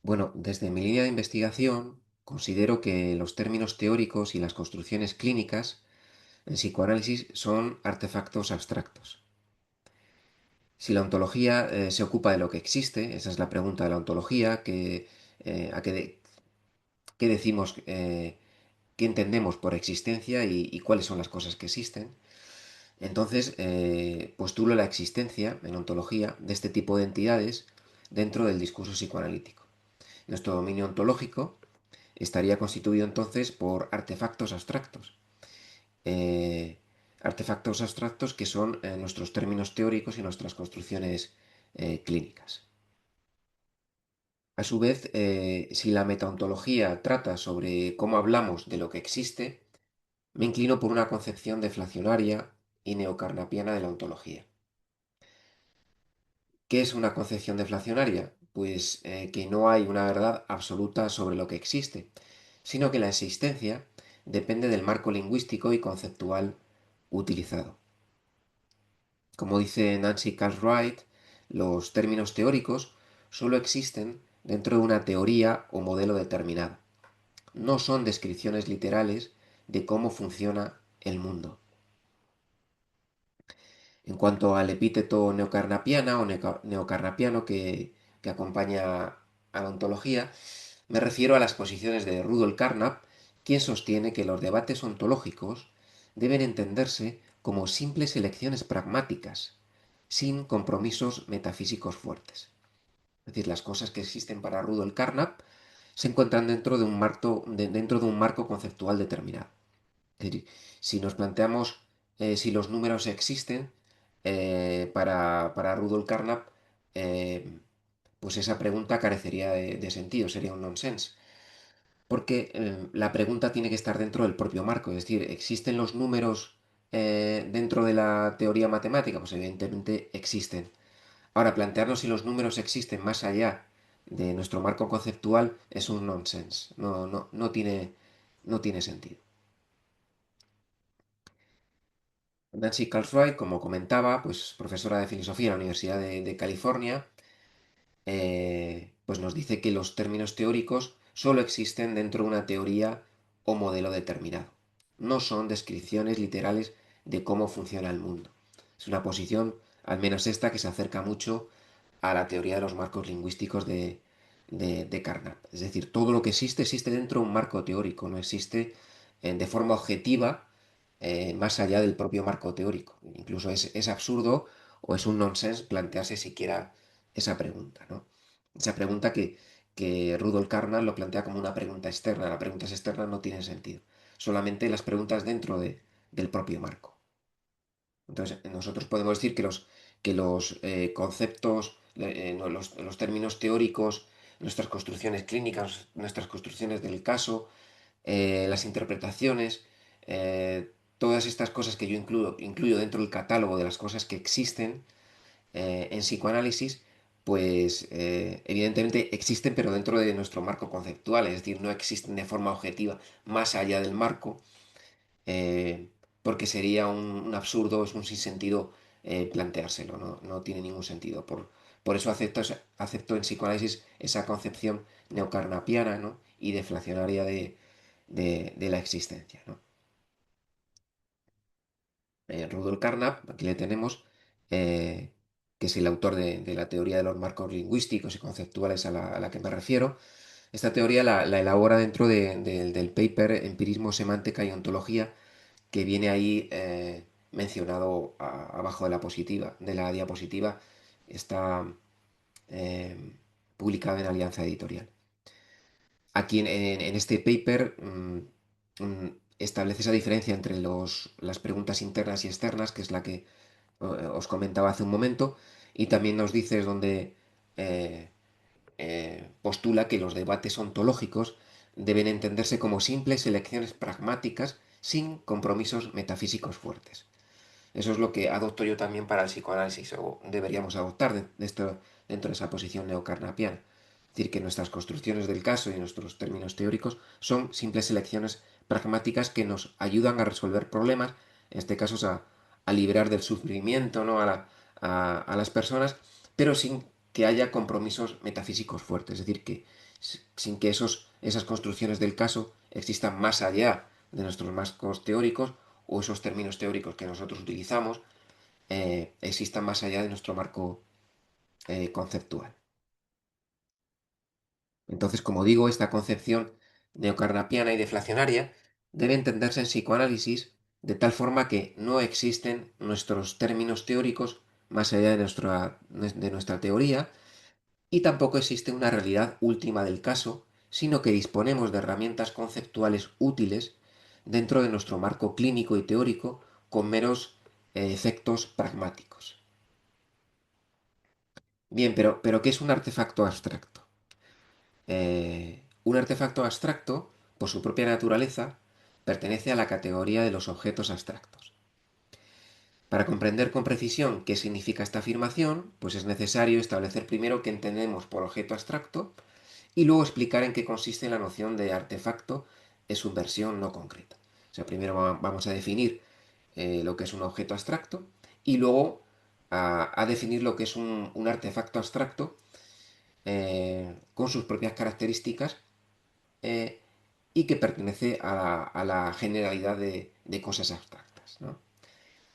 Bueno, desde mi línea de investigación considero que los términos teóricos y las construcciones clínicas en psicoanálisis son artefactos abstractos. Si la ontología se ocupa de lo que existe, esa es la pregunta de la ontología, a qué decimos, qué entendemos por existencia y cuáles son las cosas que existen, entonces postulo la existencia en ontología de este tipo de entidades dentro del discurso psicoanalítico. Nuestro dominio ontológico estaría constituido entonces por artefactos abstractos. Eh, Artefactos abstractos que son nuestros términos teóricos y nuestras construcciones clínicas. A su vez, si la metaontología trata sobre cómo hablamos de lo que existe, me inclino por una concepción deflacionaria y neocarnapiana de la ontología. ¿Qué es una concepción deflacionaria? Pues que no hay una verdad absoluta sobre lo que existe, sino que la existencia depende del marco lingüístico y conceptual utilizado. Como dice Nancy Cartwright, los términos teóricos solo existen dentro de una teoría o modelo determinado. No son descripciones literales de cómo funciona el mundo. En cuanto al epíteto neocarnapiana o neocarnapiano que acompaña a la ontología, me refiero a las posiciones de Rudolf Carnap, quien sostiene que los debates ontológicos deben entenderse como simples elecciones pragmáticas, sin compromisos metafísicos fuertes. Es decir, las cosas que existen para Rudolf Carnap se encuentran dentro de un marco conceptual determinado. Es decir, si nos planteamos si los números existen, para Rudolf Carnap, eh, pues esa pregunta carecería de sentido, sería un nonsense. Porque la pregunta tiene que estar dentro del propio marco, es decir, ¿existen los números dentro de la teoría matemática? Pues evidentemente existen. Ahora, plantearnos si los números existen más allá de nuestro marco conceptual es un nonsense, no tiene sentido. Nancy Cartwright, como comentaba, pues profesora de filosofía en la Universidad de California, pues nos dice que los términos teóricos solo existen dentro de una teoría o modelo determinado. No son descripciones literales de cómo funciona el mundo. Es una posición, al menos esta, que se acerca mucho a la teoría de los marcos lingüísticos de Carnap. Es decir, todo lo que existe existe dentro de un marco teórico, no existe de forma objetiva más allá del propio marco teórico. Incluso es absurdo o es un nonsense plantearse siquiera esa pregunta, ¿no? Esa pregunta que Rudolf Carnap lo plantea como una pregunta externa. Las preguntas externas no tienen sentido. Solamente las preguntas dentro del propio marco. Entonces, nosotros podemos decir que los conceptos, no, los términos teóricos, nuestras construcciones clínicas, nuestras construcciones del caso, las interpretaciones, todas estas cosas que yo incluyo dentro del catálogo de las cosas que existen en psicoanálisis, pues evidentemente existen, pero dentro de nuestro marco conceptual, es decir, no existen de forma objetiva más allá del marco, eh, porque sería un absurdo, es un sinsentido planteárselo, no tiene ningún sentido. Por eso acepto en psicoanálisis esa concepción neocarnapiana, ¿no? Y deflacionaria de la existencia, ¿no? Rudolf Carnap, aquí le tenemos, eh, que es el autor de la teoría de los marcos lingüísticos y conceptuales a la que me refiero. Esta teoría la elabora dentro del paper Empirismo, Semántica y Ontología, que viene ahí mencionado abajo de la diapositiva, está eh, publicado en Alianza Editorial. Aquí en este paper establece esa diferencia entre las preguntas internas y externas, que es la que os comentaba hace un momento, y también nos dice es donde eh, postula que los debates ontológicos deben entenderse como simples elecciones pragmáticas sin compromisos metafísicos fuertes. Eso es lo que adopto yo también para el psicoanálisis, o deberíamos adoptar dentro de esa posición neocarnapiana. Es decir, que nuestras construcciones del caso y nuestros términos teóricos son simples elecciones pragmáticas que nos ayudan a resolver problemas, en este caso a liberar del sufrimiento, ¿no? a las personas, pero sin que haya compromisos metafísicos fuertes, es decir, que sin que esas construcciones del caso existan más allá de nuestros marcos teóricos o esos términos teóricos que nosotros utilizamos existan más allá de nuestro marco conceptual. Entonces, como digo, esta concepción neocarnapiana y deflacionaria debe entenderse en psicoanálisis de tal forma que no existen nuestros términos teóricos más allá de nuestra teoría y tampoco existe una realidad última del caso, sino que disponemos de herramientas conceptuales útiles dentro de nuestro marco clínico y teórico con meros efectos pragmáticos. Bien, pero ¿qué es un artefacto abstracto? Un artefacto abstracto, por su propia naturaleza, pertenece a la categoría de los objetos abstractos. Para comprender con precisión qué significa esta afirmación, pues es necesario establecer primero qué entendemos por objeto abstracto y luego explicar en qué consiste la noción de artefacto en su versión no concreta. O sea, primero vamos a definir lo que es un objeto abstracto y luego a definir lo que es un artefacto abstracto con sus propias características eh, y que pertenece a la generalidad de cosas abstractas, ¿no?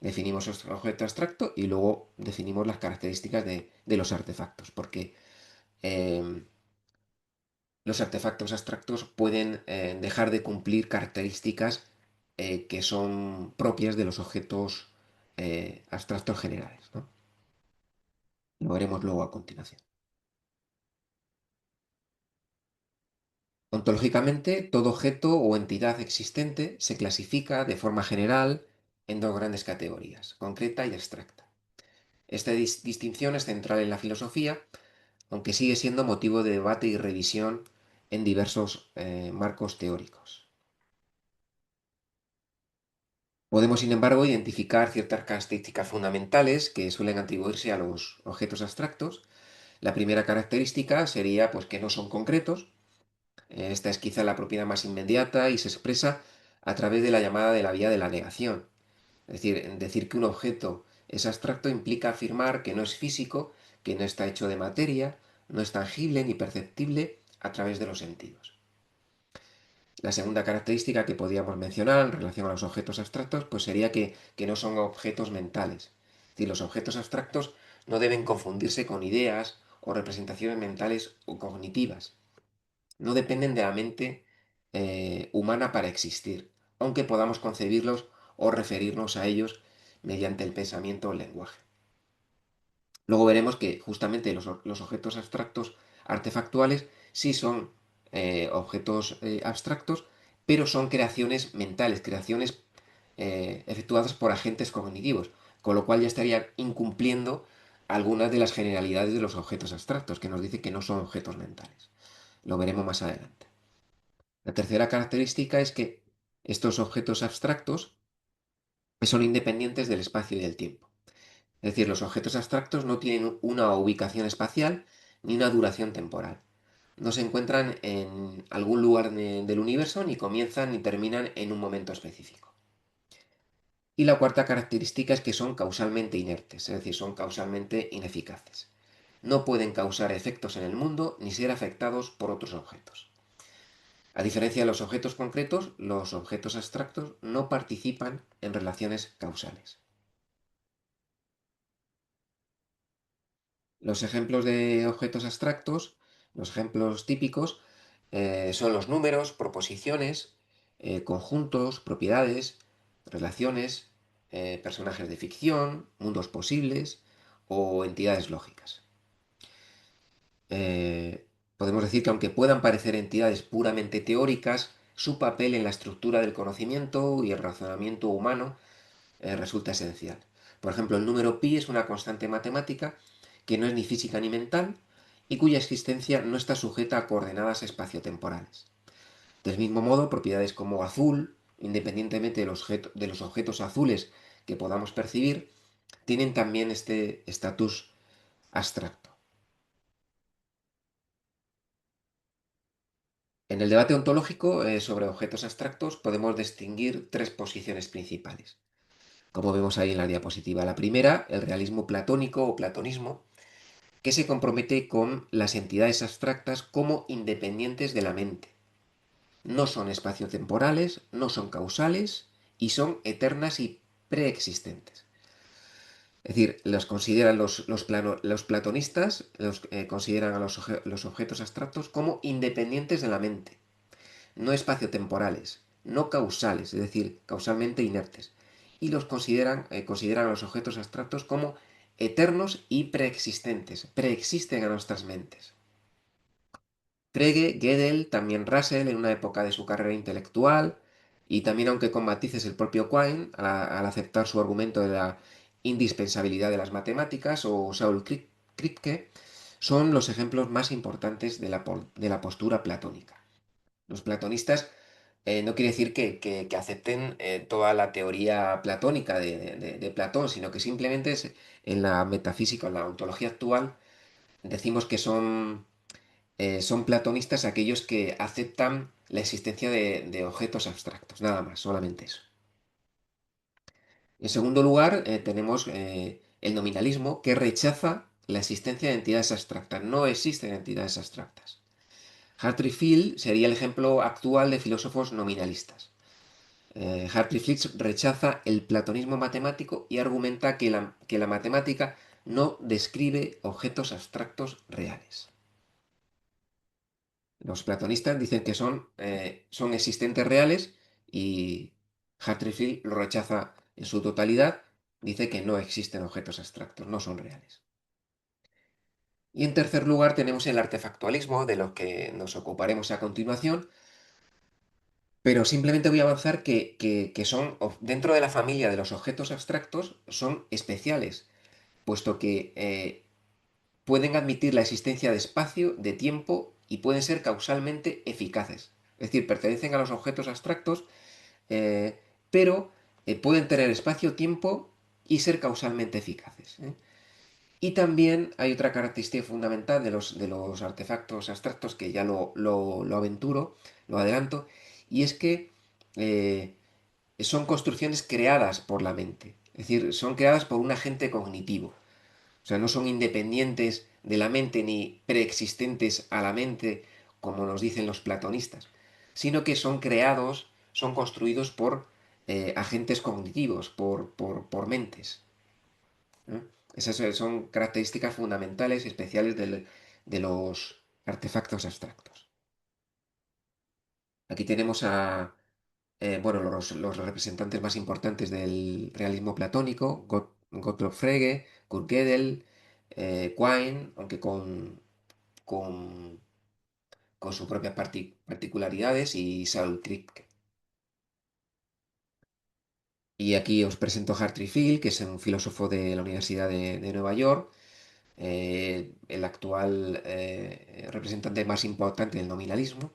Definimos el objeto abstracto y luego definimos las características de los artefactos, porque eh, los artefactos abstractos pueden dejar de cumplir características que son propias de los objetos abstractos generales, ¿no? Lo veremos luego a continuación. Ontológicamente, todo objeto o entidad existente se clasifica de forma general en dos grandes categorías, concreta y abstracta. Esta distinción es central en la filosofía, aunque sigue siendo motivo de debate y revisión en diversos marcos teóricos. Podemos, sin embargo, identificar ciertas características fundamentales que suelen atribuirse a los objetos abstractos. La primera característica sería pues, que no son concretos. Esta es quizá la propiedad más inmediata y se expresa a través de la llamada de la vía de la negación. Es decir que un objeto es abstracto implica afirmar que no es físico, que no está hecho de materia, no es tangible ni perceptible a través de los sentidos. La segunda característica que podríamos mencionar en relación a los objetos abstractos pues sería que no son objetos mentales. Es decir, los objetos abstractos no deben confundirse con ideas o representaciones mentales o cognitivas. No dependen de la mente humana para existir, aunque podamos concebirlos o referirnos a ellos mediante el pensamiento o el lenguaje. Luego veremos que justamente los objetos abstractos artefactuales sí son objetos abstractos, pero son creaciones mentales, creaciones efectuadas por agentes cognitivos, con lo cual ya estaría incumpliendo algunas de las generalidades de los objetos abstractos, que nos dice que no son objetos mentales. Lo veremos más adelante. La tercera característica es que estos objetos abstractos son independientes del espacio y del tiempo. Es decir, los objetos abstractos no tienen una ubicación espacial ni una duración temporal. No se encuentran en algún lugar del universo ni comienzan ni terminan en un momento específico. Y la cuarta característica es que son causalmente inertes, es decir, son causalmente ineficaces. No pueden causar efectos en el mundo ni ser afectados por otros objetos. A diferencia de los objetos concretos, los objetos abstractos no participan en relaciones causales. Los ejemplos de objetos abstractos, los ejemplos típicos, son los números, proposiciones, conjuntos, propiedades, relaciones, personajes de ficción, mundos posibles o entidades lógicas. Podemos decir que aunque puedan parecer entidades puramente teóricas, su papel en la estructura del conocimiento y el razonamiento humano resulta esencial. Por ejemplo, el número pi es una constante matemática que no es ni física ni mental y cuya existencia no está sujeta a coordenadas espaciotemporales. Del mismo modo, propiedades como azul, independientemente de los objetos azules que podamos percibir, tienen también este estatus abstracto. En el debate ontológico sobre objetos abstractos podemos distinguir tres posiciones principales, como vemos ahí en la diapositiva. La primera, el realismo platónico o platonismo, que se compromete con las entidades abstractas como independientes de la mente. No son espaciotemporales, no son causales y son eternas y preexistentes. Es decir, los consideran los platonistas, consideran a los objetos abstractos como independientes de la mente, no espaciotemporales, no causales, es decir, causalmente inertes. Y consideran a los objetos abstractos como eternos y preexistentes, preexisten a nuestras mentes. Frege, Gödel, también Russell en una época de su carrera intelectual, y también aunque con matices el propio Quine al aceptar su argumento de la indispensabilidad de las matemáticas, o Saul Kripke, son los ejemplos más importantes de la postura platónica. Los platonistas no quiere decir que acepten toda la teoría platónica de Platón, sino que simplemente en la metafísica, en la ontología actual, decimos que son platonistas aquellos que aceptan la existencia de objetos abstractos, nada más, solamente eso. En segundo lugar, tenemos el nominalismo, que rechaza la existencia de entidades abstractas. No existen entidades abstractas. Hartree Field sería el ejemplo actual de filósofos nominalistas. Hartree Field rechaza el platonismo matemático y argumenta que la matemática no describe objetos abstractos reales. Los platonistas dicen que son existentes reales y Hartree lo rechaza en su totalidad, dice que no existen objetos abstractos, no son reales. Y en tercer lugar tenemos el artefactualismo, de lo que nos ocuparemos a continuación, pero simplemente voy a avanzar que dentro de la familia de los objetos abstractos, son especiales, puesto que pueden admitir la existencia de espacio, de tiempo y pueden ser causalmente eficaces. Es decir, pertenecen a los objetos abstractos, eh, pero pueden tener espacio, tiempo y ser causalmente eficaces. Y también hay otra característica fundamental de los artefactos abstractos que ya lo aventuro, lo adelanto, y es que eh, son construcciones creadas por la mente. Es decir, son creadas por un agente cognitivo. O sea, no son independientes de la mente ni preexistentes a la mente, como nos dicen los platonistas, sino que son creados, son construidos por agentes cognitivos, por mentes. ¿Eh? Esas son características fundamentales, especiales de los artefactos abstractos. Aquí tenemos bueno, los representantes más importantes del realismo platónico: Gottlob Frege, Kurt Gödel, Quine, aunque con, con sus propias particularidades, y Saul Kripke. Y aquí os presento a Hartree Field, que es un filósofo de la Universidad de Nueva York, el actual representante más importante del nominalismo,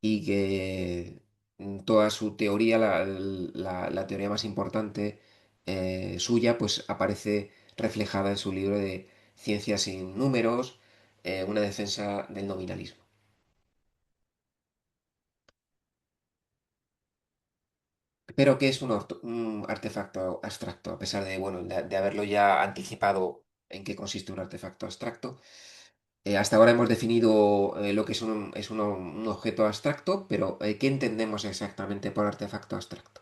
y que toda su teoría, la teoría más importante suya, pues aparece reflejada en su libro de Ciencias sin números, una defensa del nominalismo. Pero ¿qué es un artefacto abstracto? A pesar de, bueno, de haberlo ya anticipado en qué consiste un artefacto abstracto. Hasta ahora hemos definido lo que es un objeto abstracto, pero ¿qué entendemos exactamente por artefacto abstracto?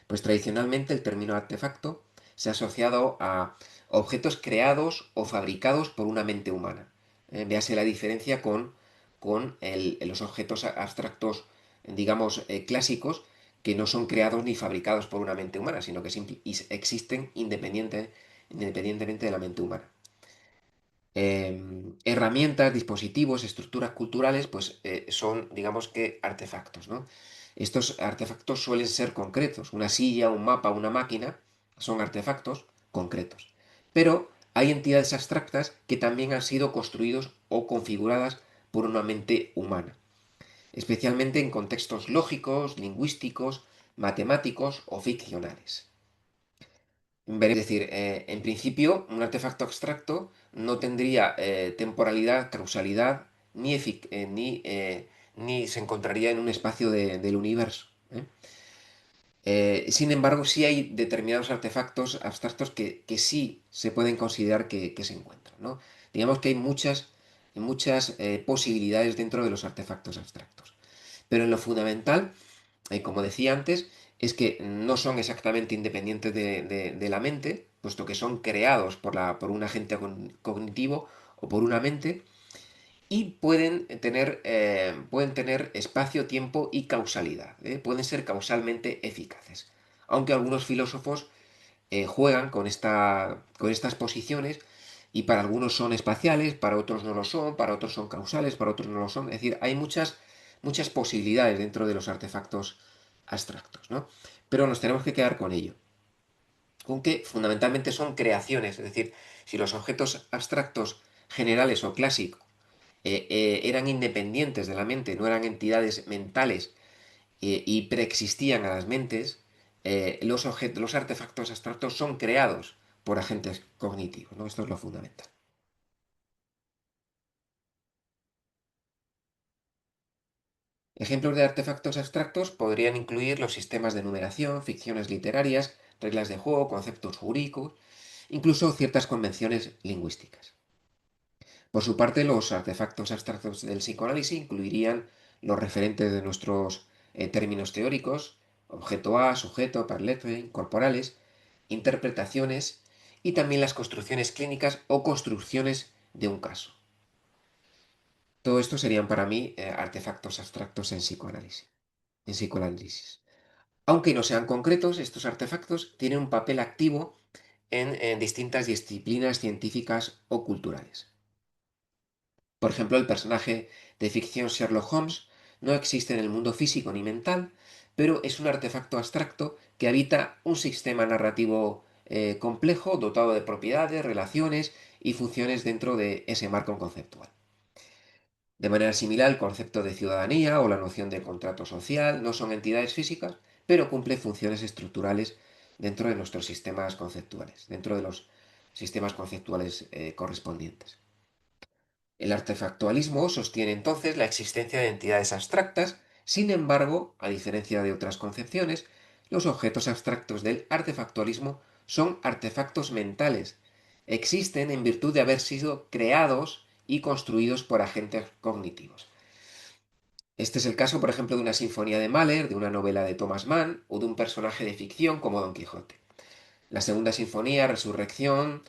Pues tradicionalmente el término artefacto se ha asociado a objetos creados o fabricados por una mente humana. Véase la diferencia con los objetos abstractos, digamos, clásicos, que no son creados ni fabricados por una mente humana, sino que existen independientemente de la mente humana. Herramientas, dispositivos, estructuras culturales, pues son, digamos que, artefactos, ¿no? Estos artefactos suelen ser concretos. Una silla, un mapa, una máquina son artefactos concretos. Pero hay entidades abstractas que también han sido construidos o configuradas por una mente humana, especialmente en contextos lógicos, lingüísticos, matemáticos o ficcionales. Es decir, en principio, un artefacto abstracto no tendría temporalidad, causalidad, ni se encontraría en un espacio del universo. Sin embargo, sí hay determinados artefactos abstractos que sí se pueden considerar que se encuentran, ¿no? Digamos que hay muchas posibilidades dentro de los artefactos abstractos. Pero en lo fundamental, como decía antes, es que no son exactamente independientes de la mente, puesto que son creados por un agente cognitivo o por una mente, y pueden tener espacio, tiempo y causalidad, ¿eh? Pueden ser causalmente eficaces. Aunque algunos filósofos juegan con estas posiciones y para algunos son espaciales, para otros no lo son, para otros son causales, para otros no lo son. Es decir, hay muchas posibilidades dentro de los artefactos abstractos, ¿no? Pero nos tenemos que quedar con ello, con que fundamentalmente son creaciones, es decir, si los objetos abstractos generales o clásicos eran independientes de la mente, no eran entidades mentales y preexistían a las mentes, los artefactos abstractos son creados por agentes cognitivos, ¿no? Esto es lo fundamental. Ejemplos de artefactos abstractos podrían incluir los sistemas de numeración, ficciones literarias, reglas de juego, conceptos jurídicos, incluso ciertas convenciones lingüísticas. Por su parte, los artefactos abstractos del psicoanálisis incluirían los referentes de nuestros términos teóricos, objeto A, sujeto, parlante, corporales, interpretaciones y también las construcciones clínicas o construcciones de un caso. Todo esto serían para mí artefactos abstractos en psicoanálisis. Aunque no sean concretos, estos artefactos tienen un papel activo en distintas disciplinas científicas o culturales. Por ejemplo, el personaje de ficción Sherlock Holmes no existe en el mundo físico ni mental, pero es un artefacto abstracto que habita un sistema narrativo complejo, dotado de propiedades, relaciones y funciones dentro de ese marco conceptual. De manera similar, el concepto de ciudadanía o la noción de contrato social no son entidades físicas, pero cumplen funciones estructurales dentro de nuestros sistemas conceptuales, dentro de los sistemas conceptuales correspondientes. El artefactualismo sostiene entonces la existencia de entidades abstractas, sin embargo, a diferencia de otras concepciones, los objetos abstractos del artefactualismo son artefactos mentales. Existen en virtud de haber sido creados y construidos por agentes cognitivos. Este es el caso, por ejemplo, de una sinfonía de Mahler, de una novela de Thomas Mann o de un personaje de ficción como Don Quijote. La segunda sinfonía, Resurrección,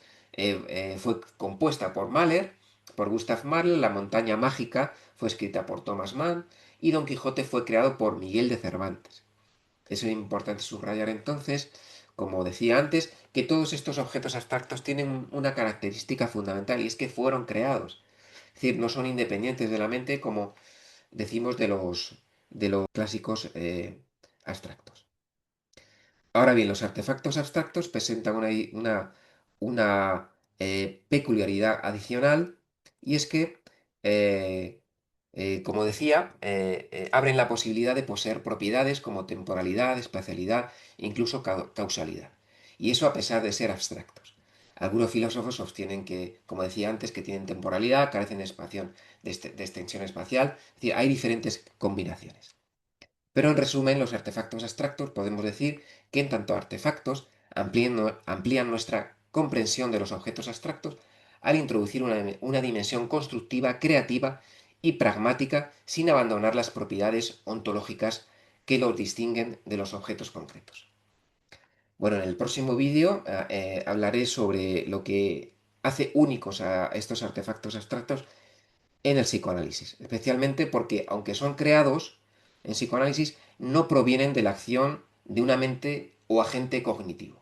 fue compuesta por Mahler, por Gustav Mahler, La montaña mágica fue escrita por Thomas Mann y Don Quijote fue creado por Miguel de Cervantes. Es importante subrayar entonces, como decía antes, que todos estos objetos abstractos tienen una característica fundamental y es que fueron creados. Es decir, no son independientes de la mente como decimos de los clásicos abstractos. Ahora bien, los artefactos abstractos presentan una peculiaridad adicional y es que, eh, como decía, abren la posibilidad de poseer propiedades como temporalidad, espacialidad e incluso causalidad. Y eso a pesar de ser abstractos. Algunos filósofos sostienen que, como decía antes, que tienen temporalidad, carecen de extensión espacial, es decir, hay diferentes combinaciones. Pero en resumen, los artefactos abstractos podemos decir que en tanto artefactos amplían nuestra comprensión de los objetos abstractos al introducir una dimensión constructiva, creativa y pragmática sin abandonar las propiedades ontológicas que los distinguen de los objetos concretos. Bueno, en el próximo vídeo hablaré sobre lo que hace únicos a estos artefactos abstractos en el psicoanálisis, especialmente porque, aunque son creados en psicoanálisis, no provienen de la acción de una mente o agente cognitivo.